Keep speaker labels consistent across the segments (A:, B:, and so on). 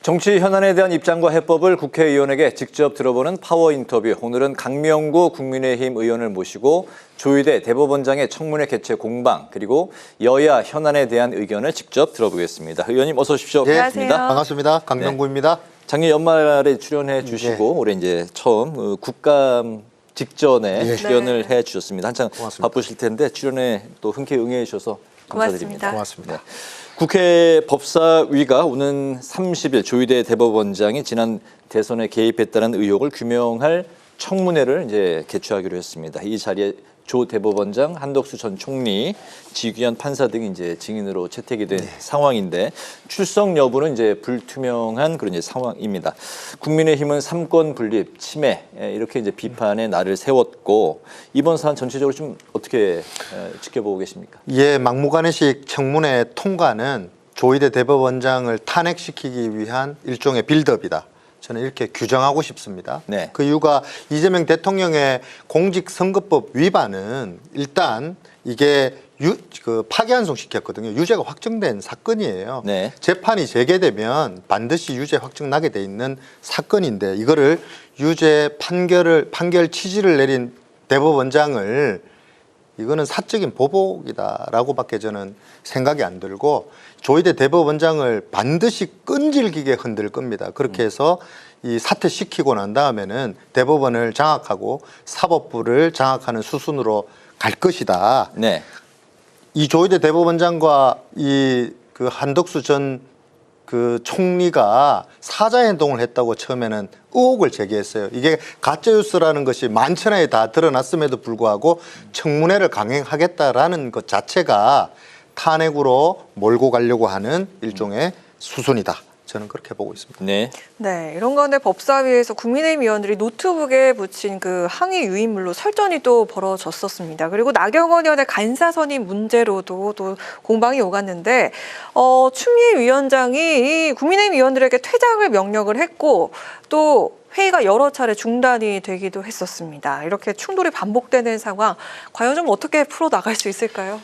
A: 정치 현안에 대한 입장과 해법을 국회의원에게 직접 들어보는 파워 인터뷰. 오늘은 강명구 국민의힘 의원을 모시고 조희대 대법원장의 청문회 개최 공방 그리고 여야 현안에 대한 의견을 직접 들어보겠습니다. 의원님 어서 오십시오.
B: 네,
A: 반갑습니다.
B: 반갑습니다. 강명구입니다.
A: 작년 연말에 출연해 주시고 올해 이제 처음 국감 직전에 출연을 해 주셨습니다. 한창
B: 고맙습니다.
A: 바쁘실 텐데 출연에 또 흔쾌히 응해 주셔서 감사드립니다.
B: 고맙습니다.
A: 국회 법사위가 오는 30일 조희대 대법원장이 지난 대선에 개입했다는 의혹을 규명할 청문회를 이제 개최하기로 했습니다. 이 자리에 조 대법원장, 한덕수 전 총리, 지귀현 판사 등이 이제 증인으로 채택이 된 상황인데 출석 여부는 이제 불투명한 그런 이제 상황입니다. 국민의힘은 삼권 분립, 침해 이렇게 이제 비판의 날을 세웠고 이번 사안 전체적으로 좀 어떻게 지켜보고 계십니까?
B: 예, 막무가내식 청문회 통과는 조희대 대법원장을 탄핵시키기 위한 일종의 빌드업이다. 저는 이렇게 규정하고 싶습니다.
A: 네.
B: 그 이유가 이재명 대통령의 공직선거법 위반은 일단 이게 파기환송시켰거든요. 유죄가 확정된 사건이에요.
A: 네.
B: 재판이 재개되면 반드시 유죄 확정나게 돼 있는 사건인데 이거를 유죄 판결 취지를 내린 대법원장을 이거는 사적인 보복이다라고밖에 저는 생각이 안 들고 조희대 대법원장을 반드시 끈질기게 흔들 겁니다. 그렇게 해서 이 사퇴시키고 난 다음에는 대법원을 장악하고 사법부를 장악하는 수순으로 갈 것이다.
A: 네.
B: 이 조희대 대법원장과 이 그 한덕수 전 그 총리가 사자 행동을 했다고 처음에는 의혹을 제기했어요. 이게 가짜뉴스라는 것이 만천하에 다 드러났음에도 불구하고 청문회를 강행하겠다라는 것 자체가 탄핵으로 몰고 가려고 하는 일종의 수순이다. 저는 그렇게 보고 있습니다.
A: 네.
C: 네, 이런 가운데 법사위에서 국민의힘 의원들이 노트북에 붙인 그 항의 유인물로 설전이 또 벌어졌었습니다. 그리고 나경원 의원의 간사 선임 문제로도 또 공방이 오갔는데 추미애 위원장이 이 국민의힘 의원들에게 퇴장을 명령을 했고 또 회의가 여러 차례 중단이 되기도 했었습니다. 이렇게 충돌이 반복되는 상황, 과연 좀 어떻게 풀어나갈 수 있을까요?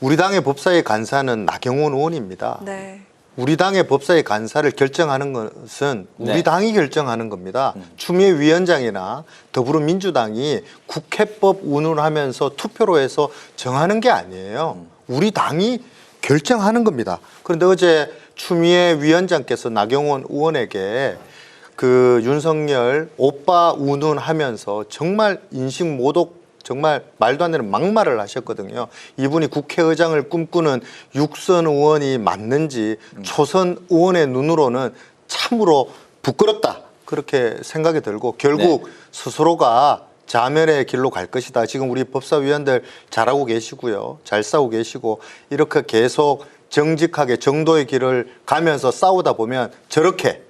B: 우리 당의 법사위 간사는 나경원 의원입니다.
C: 네.
B: 우리 당의 법사위 간사를 결정하는 것은 우리
A: 네.
B: 당이 결정하는 겁니다. 추미애 위원장이나 더불어민주당이 국회법 운운하면서 투표로 해서 정하는 게 아니에요. 우리 당이 결정하는 겁니다. 그런데 어제 추미애 위원장께서 나경원 의원에게 그 윤석열 오빠 운운하면서 정말 인식 모독 정말 말도 안 되는 막말을 하셨거든요. 이분이 국회의장을 꿈꾸는 육선 의원이 맞는지 초선 의원의 눈으로는 참으로 부끄럽다. 그렇게 생각이 들고 결국 스스로가 자멸의 길로 갈 것이다. 지금 우리 법사위원들 잘하고 계시고요. 잘 싸우고 계시고 이렇게 계속 정직하게 정도의 길을 가면서 싸우다 보면 저렇게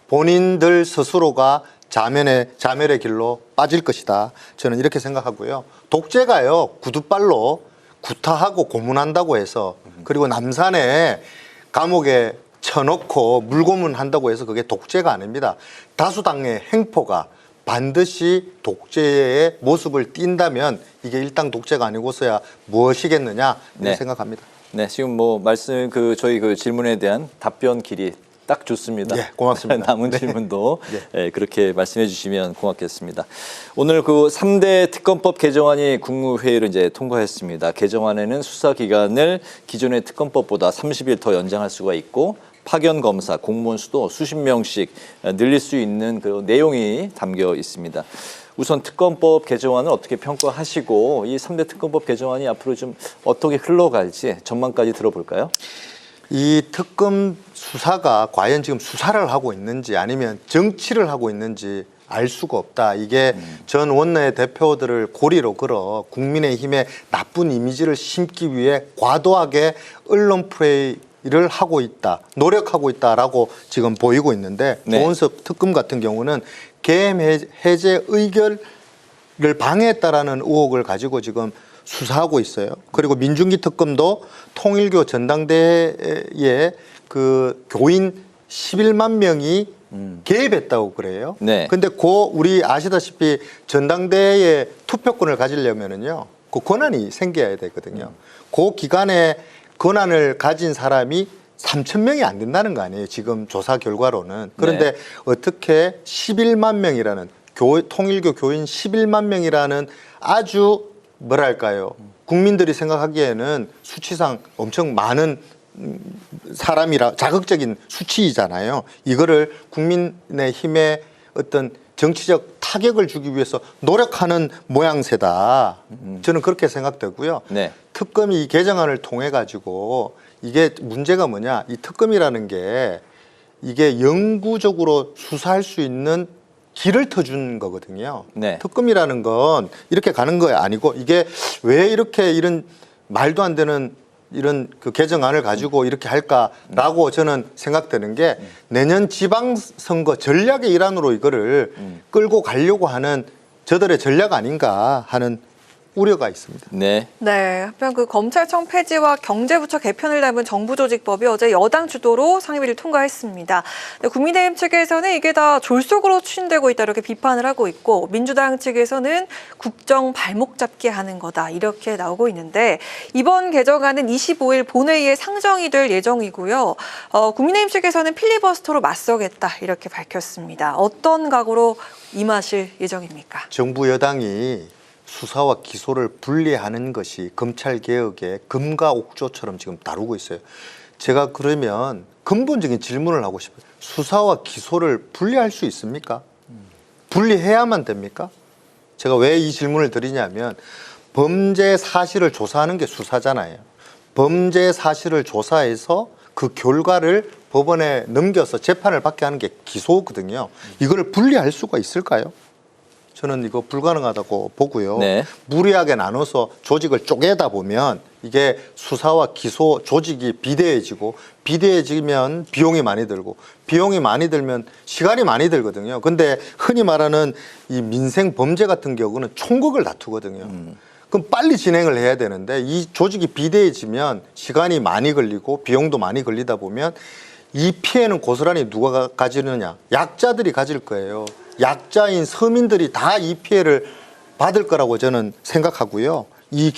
B: 본인들 스스로가 자멸의 길로 빠질 것이다. 저는 이렇게 생각하고요. 독재가요, 구두발로 구타하고 고문한다고 해서 그리고 남산에 감옥에 쳐놓고 물고문한다고 해서 그게 독재가 아닙니다. 다수당의 행포가 반드시 독재의 모습을 띈다면 이게 일당 독재가 아니고서야 무엇이겠느냐 이렇게 생각합니다.
A: 네, 지금 뭐 말씀 저희 그 질문에 대한 답변 길이 딱 좋습니다.
B: 예, 고맙습니다.
A: 남은 질문도 그렇게 말씀해 주시면 고맙겠습니다. 오늘 그 3대 특검법 개정안이 국무회의를 이제 통과했습니다. 개정안에는 수사 기간을 기존의 특검법보다 30일 더 연장할 수가 있고 파견 검사, 공무원 수도 수십 명씩 늘릴 수 있는 그 내용이 담겨 있습니다. 우선 특검법 개정안을 어떻게 평가하시고 이 3대 특검법 개정안이 앞으로 좀 어떻게 흘러갈지 전망까지 들어볼까요?
B: 이 특검 수사가 과연 지금 수사를 하고 있는지 아니면 정치를 하고 있는지 알 수가 없다. 이게 전 원내 대표들을 고리로 걸어 국민의힘의 나쁜 이미지를 심기 위해 과도하게 언론 플레이를 하고 있다. 노력하고 있다라고 지금 보이고 있는데 조은석 특검 같은 경우는 계엄 해제 의결을 방해했다라는 의혹을 가지고 지금 수사하고 있어요. 그리고 민중기 특검도 통일교 전당대회에 그 교인 11만 명이 개입했다고 그래요. 근데 우리 아시다시피 전당대회에 투표권을 가지려면은요, 그 권한이 생겨야 되거든요. 그 기간에 권한을 가진 사람이 3,000명이 안 된다는 거 아니에요. 지금 조사 결과로는. 그런데 어떻게 11만 명이라는 통일교 교인 11만 명이라는 아주 뭐랄까요. 국민들이 생각하기에는 수치상 엄청 많은 사람이라 자극적인 수치이잖아요. 이거를 국민의힘의 어떤 정치적 타격을 주기 위해서 노력하는 모양새다. 저는 그렇게 생각되고요.
A: 네.
B: 특검이 이 개정안을 통해 가지고 이게 문제가 뭐냐? 이 특검이라는 게 이게 영구적으로 수사할 수 있는 길을 터준 거거든요.
A: 네.
B: 특검이라는 건 이렇게 가는 거 아니고 이게 왜 이렇게 이런 말도 안 되는 이런 그 개정안을 가지고 이렇게 할까라고 저는 생각되는 게 내년 지방선거 전략의 일환으로 이거를 끌고 가려고 하는 저들의 전략 아닌가 하는 우려가 있습니다.
A: 네.
C: 네, 한편 그 검찰청 폐지와 경제부처 개편을 담은 정부조직법이 어제 여당 주도로 상임위를 통과했습니다. 근데 국민의힘 측에서는 이게 다 졸속으로 추진되고 있다 이렇게 비판을 하고 있고 민주당 측에서는 국정 발목 잡게 하는 거다 이렇게 나오고 있는데 이번 개정안은 25일 본회의에 상정이 될 예정이고요. 국민의힘 측에서는 필리버스터로 맞서겠다 이렇게 밝혔습니다. 어떤 각오로 임하실 예정입니까?
B: 정부 여당이 수사와 기소를 분리하는 것이 검찰개혁의 금과 옥조처럼 지금 다루고 있어요. 제가 그러면 근본적인 질문을 하고 싶어요. 수사와 기소를 분리할 수 있습니까? 분리해야만 됩니까? 제가 왜 이 질문을 드리냐면 범죄 사실을 조사하는 게 수사잖아요. 범죄 사실을 조사해서 그 결과를 법원에 넘겨서 재판을 받게 하는 게 기소거든요. 이거를 분리할 수가 있을까요? 저는 이거 불가능하다고 보고요.
A: 네.
B: 무리하게 나눠서 조직을 쪼개다 보면 이게 수사와 기소 조직이 비대해지고 비대해지면 비용이 많이 들고 비용이 많이 들면 시간이 많이 들거든요. 근데 흔히 말하는 이 민생 범죄 같은 경우는 총극을 다투거든요. 그럼 빨리 진행을 해야 되는데 이 조직이 비대해지면 시간이 많이 걸리고 비용도 많이 걸리다 보면 이 피해는 고스란히 누가 가지느냐? 약자들이 가질 거예요. 약자인 서민들이 다 이 피해를 받을 거라고 저는 생각하고요. 이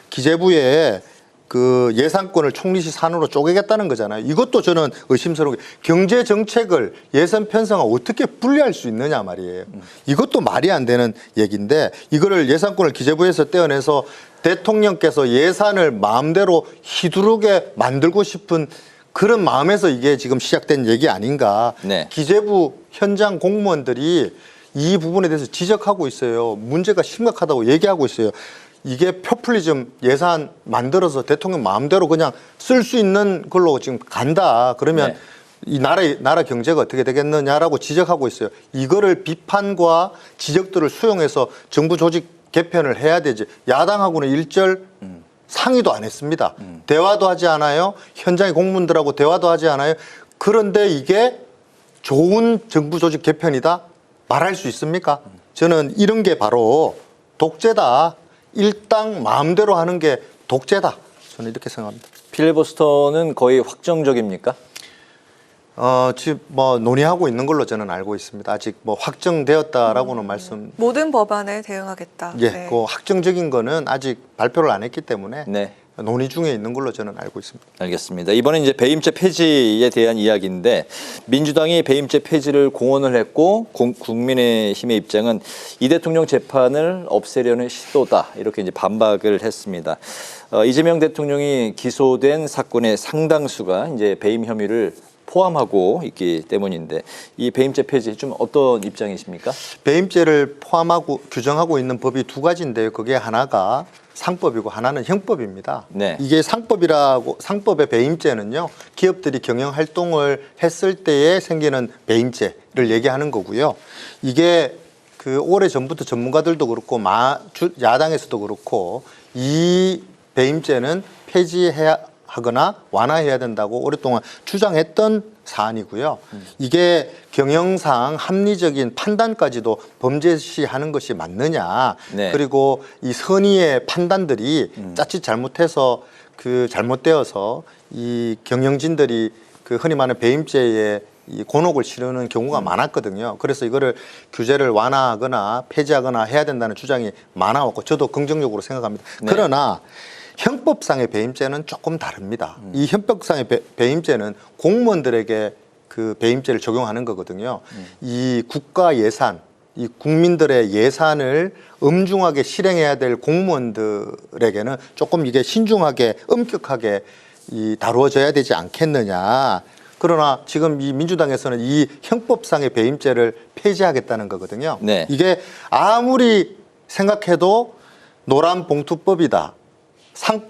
B: 기재부의 그 예산권을 총리실 산으로 쪼개겠다는 거잖아요. 이것도 저는 의심스러운 게 경제 정책을 예산 편성과 어떻게 분리할 수 있느냐 말이에요. 이것도 말이 안 되는 얘기인데 이거를 예산권을 기재부에서 떼어내서 대통령께서 예산을 마음대로 휘두르게 만들고 싶은 그런 마음에서 이게 지금 시작된 얘기 아닌가.
A: 네.
B: 기재부 현장 공무원들이 이 부분에 대해서 지적하고 있어요. 문제가 심각하다고 얘기하고 있어요. 이게 포퓰리즘 예산 만들어서 대통령 마음대로 그냥 쓸 수 있는 걸로 지금 간다. 그러면
A: 네.
B: 이 나라 경제가 어떻게 되겠느냐라고 지적하고 있어요. 이거를 비판과 지적들을 수용해서 정부 조직 개편을 해야 되지. 야당하고는 일절 상의도 안 했습니다. 대화도 하지 않아요. 현장의 공무원들하고 대화도 하지 않아요. 그런데 이게 좋은 정부 조직 개편이다? 말할 수 있습니까? 저는 이런 게 바로 독재다. 일당 마음대로 하는 게 독재다. 저는 이렇게 생각합니다.
A: 필리버스터는 거의 확정적입니까?
B: 지금 뭐 논의하고 있는 걸로 저는 알고 있습니다. 아직 뭐 확정되었다라고는 말씀.
C: 모든 법안에 대응하겠다.
B: 예,
C: 네.
B: 그 확정적인 거는 아직 발표를 안 했기 때문에
A: 네.
B: 논의 중에 있는 걸로 저는 알고 있습니다.
A: 알겠습니다. 이번에 이제 배임죄 폐지에 대한 이야기인데 민주당이 배임죄 폐지를 공언을 했고 국민의힘의 입장은 이 대통령 재판을 없애려는 시도다 이렇게 이제 반박을 했습니다. 이재명 대통령이 기소된 사건의 상당수가 이제 배임 혐의를 포함하고 있기 때문인데 이 배임죄 폐지 좀 어떤 입장이십니까?
B: 배임죄를 포함하고 규정하고 있는 법이 두 가지인데요. 그게 하나가 상법이고 하나는 형법입니다.
A: 네.
B: 이게 상법의 배임죄는요. 기업들이 경영 활동을 했을 때에 생기는 배임죄를 얘기하는 거고요. 이게 그 오래 전부터 전문가들도 그렇고 야당에서도 그렇고 이 배임죄는 폐지해야 하거나 완화해야 된다고 오랫동안 주장했던 사안이고요. 이게 경영상 합리적인 판단까지도 범죄시하는 것이 맞느냐.
A: 네.
B: 그리고 이 선의의 판단들이 자칫 잘못해서 잘못되어서 이 경영진들이 그 흔히 말하는 배임죄에 이 곤혹을 치르는 경우가 많았거든요. 그래서 이거를 규제를 완화하거나 폐지하거나 해야 된다는 주장이 많아왔고 저도 긍정적으로 생각합니다.
A: 네.
B: 그러나 형법상의 배임죄는 조금 다릅니다. 이 형법상의 배임죄는 공무원들에게 그 배임죄를 적용하는 거거든요. 이 국가 예산, 이 국민들의 예산을 엄중하게 실행해야 될 공무원들에게는 조금 이게 신중하게 엄격하게 다루어져야 되지 않겠느냐. 그러나 지금 이 민주당에서는 이 형법상의 배임죄를 폐지하겠다는 거거든요.
A: 네.
B: 이게 아무리 생각해도 노란봉투법이다.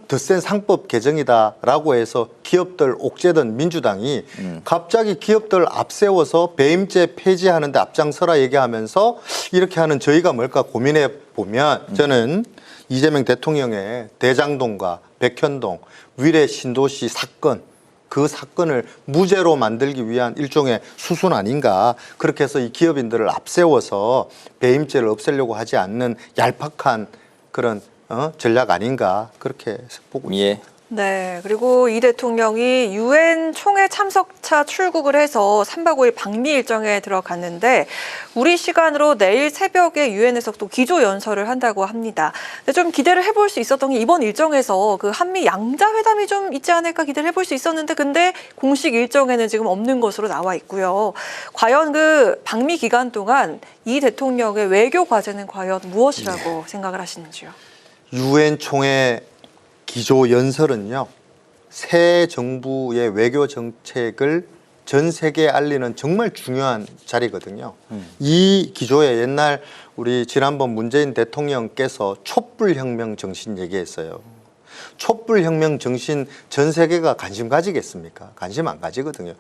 B: 더 센 상법 개정이다라고 해서 기업들 옥죄던 민주당이 갑자기 기업들 앞세워서 배임죄 폐지하는데 앞장서라 얘기하면서 이렇게 하는 저희가 뭘까 고민해 보면 저는 이재명 대통령의 대장동과 백현동 위례 신도시 사건 그 사건을 무죄로 만들기 위한 일종의 수순 아닌가. 그렇게 해서 이 기업인들을 앞세워서 배임죄를 없애려고 하지 않는 얄팍한 그런 전략 아닌가 그렇게 보고 있습니다.
A: 예.
C: 네, 그리고 이 대통령이 유엔 총회 참석차 출국을 해서 3박 5일 방미 일정에 들어갔는데 우리 시간으로 내일 새벽에 유엔에서 또 기조 연설을 한다고 합니다. 근데 좀 기대를 해볼 수 있었던 게 이번 일정에서 그 한미 양자 회담이 좀 있지 않을까 기대를 해볼 수 있었는데 근데 공식 일정에는 지금 없는 것으로 나와 있고요. 과연 그 방미 기간 동안 이 대통령의 외교 과제는 과연 무엇이라고 생각을 하시는지요?
B: 유엔 총회 기조 연설은요, 새 정부의 외교 정책을 전 세계에 알리는 정말 중요한 자리거든요. 이 기조에 옛날 우리 지난번 문재인 대통령께서 촛불혁명 정신 얘기했어요. 촛불혁명 정신 전 세계가 관심 가지겠습니까? 관심 안 가지거든요.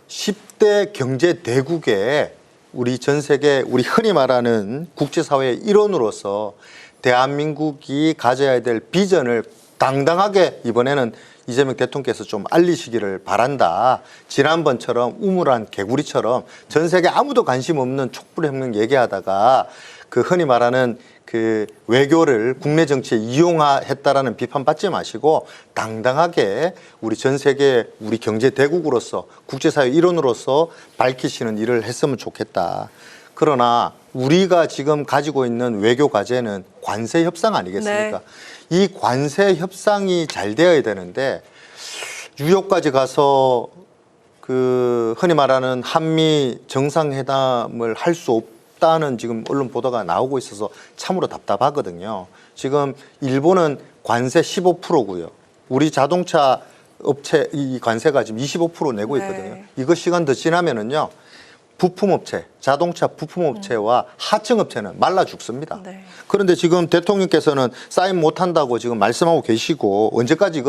B: 10대 경제 대국에 우리 전 세계, 우리 흔히 말하는 국제사회의 일원으로서 대한민국이 가져야 될 비전을 당당하게 이번에는 이재명 대통령께서 좀 알리시기를 바란다. 지난번처럼 우물한 개구리처럼 전 세계 아무도 관심 없는 촛불혁명 얘기하다가 그 흔히 말하는 그 외교를 국내 정치에 이용했다라는 비판 받지 마시고 당당하게 우리 전 세계 우리 경제 대국으로서 국제사회 일원으로서 밝히시는 일을 했으면 좋겠다. 그러나 우리가 지금 가지고 있는 외교 과제는 관세 협상 아니겠습니까? 이 관세 협상이 잘 되어야 되는데 뉴욕까지 가서 그 흔히 말하는 한미 정상회담을 할 수 없다는 지금 언론 보도가 나오고 있어서 참으로 답답하거든요. 지금 일본은 관세 15%고요. 우리 자동차 업체 이 관세가 지금 25% 내고 있거든요. 이거 시간 더 지나면은요. 부품업체, 자동차 부품업체와 하청업체는 말라 죽습니다.
C: 네.
B: 그런데 지금 대통령께서는 사인 못한다고 지금 말씀하고 계시고 언제까지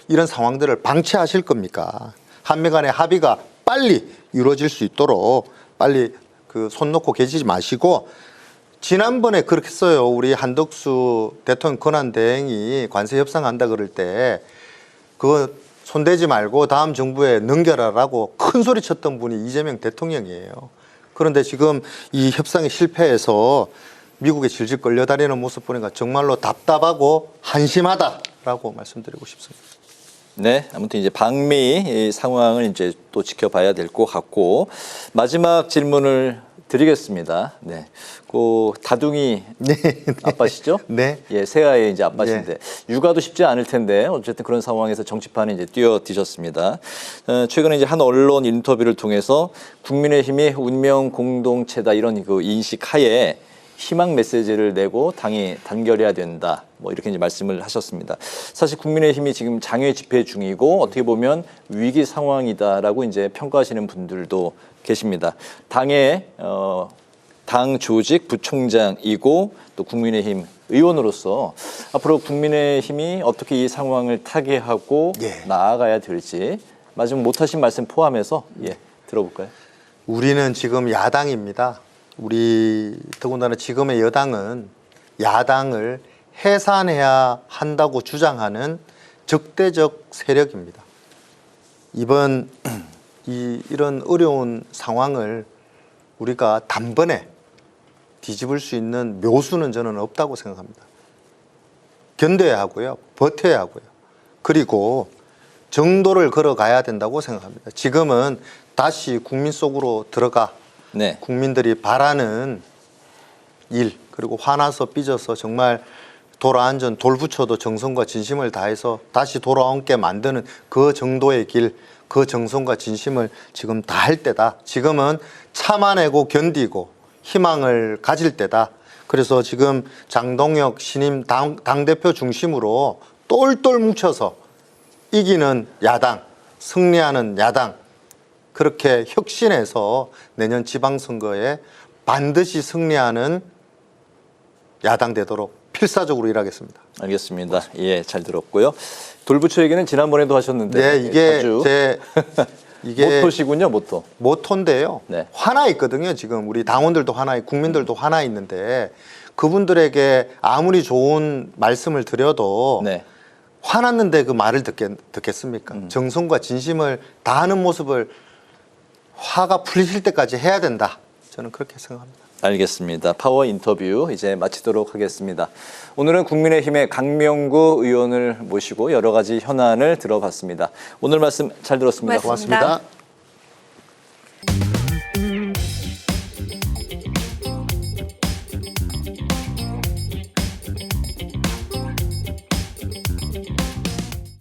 B: 이런 상황들을 방치하실 겁니까? 한미 간의 합의가 빨리 이루어질 수 있도록 빨리 그 손 놓고 계시지 마시고 지난번에 그렇게 했어요. 우리 한덕수 대통령 권한대행이 관세 협상한다 그럴 때 그거 손대지 말고 다음 정부에 넘겨라라고 큰 소리 쳤던 분이 이재명 대통령이에요. 그런데 지금 이 협상에 실패해서 미국에 질질 끌려다니는 모습 보니까 정말로 답답하고 한심하다라고 말씀드리고 싶습니다.
A: 네, 아무튼 이제 방미 상황을 이제 또 지켜봐야 될 것 같고 마지막 질문을 드리겠습니다. 네, 그 다둥이 아빠시죠?
B: 네.
A: 예, 새아이의 이제 아빠신데 육아도 쉽지 않을 텐데 어쨌든 그런 상황에서 정치판에 이제 뛰어드셨습니다. 최근에 이제 한 언론 인터뷰를 통해서 국민의힘이 운명 공동체다 이런 그 인식 하에 희망 메시지를 내고 당이 단결해야 된다. 뭐 이렇게 이제 말씀을 하셨습니다. 사실 국민의힘이 지금 장외 집회 중이고 어떻게 보면 위기 상황이다라고 이제 평가하시는 분들도 계십니다. 당의 당 조직 부총장이고 또 국민의힘 의원으로서 앞으로 국민의힘이 어떻게 이 상황을 타개하고 나아가야 될지 마지막 못하신 말씀 포함해서 들어볼까요?
B: 우리는 지금 야당입니다. 우리 더군다나 지금의 여당은 야당을 해산해야 한다고 주장하는 적대적 세력입니다. 이번 이런 어려운 상황을 우리가 단번에 뒤집을 수 있는 묘수는 저는 없다고 생각합니다. 견뎌야 하고요. 버텨야 하고요. 그리고 정도를 걸어가야 된다고 생각합니다. 지금은 다시 국민 속으로 들어가 국민들이 바라는 일 그리고 화나서 삐져서 정말 돌아앉은 돌부처도 정성과 진심을 다해서 다시 돌아오게 만드는 그 정도의 길, 그 정성과 진심을 지금 다 할 때다. 지금은 참아내고 견디고 희망을 가질 때다. 그래서 지금 장동혁 신임 당대표 중심으로 똘똘 뭉쳐서 이기는 야당, 승리하는 야당, 그렇게 혁신해서 내년 지방선거에 반드시 승리하는 야당 되도록 필사적으로 일하겠습니다.
A: 알겠습니다. 예, 잘 들었고요. 돌부처 얘기는 지난번에도 하셨는데
B: 네, 이게
A: 자주
B: 이게
A: 모토시군요, 모토.
B: 모토인데요.
A: 네.
B: 화나 있거든요. 지금 우리 당원들도 화나 있고 국민들도 화나 있는데 그분들에게 아무리 좋은 말씀을 드려도
A: 네.
B: 화났는데 그 말을 듣겠습니까? 정성과 진심을 다하는 모습을 화가 풀리실 때까지 해야 된다. 저는 그렇게 생각합니다.
A: 알겠습니다. 파워 인터뷰 이제 마치도록 하겠습니다. 오늘은 국민의힘의 강명구 의원을 모시고 여러 가지 현안을 들어봤습니다. 오늘 말씀 잘 들었습니다.
C: 고맙습니다.
B: 고맙습니다.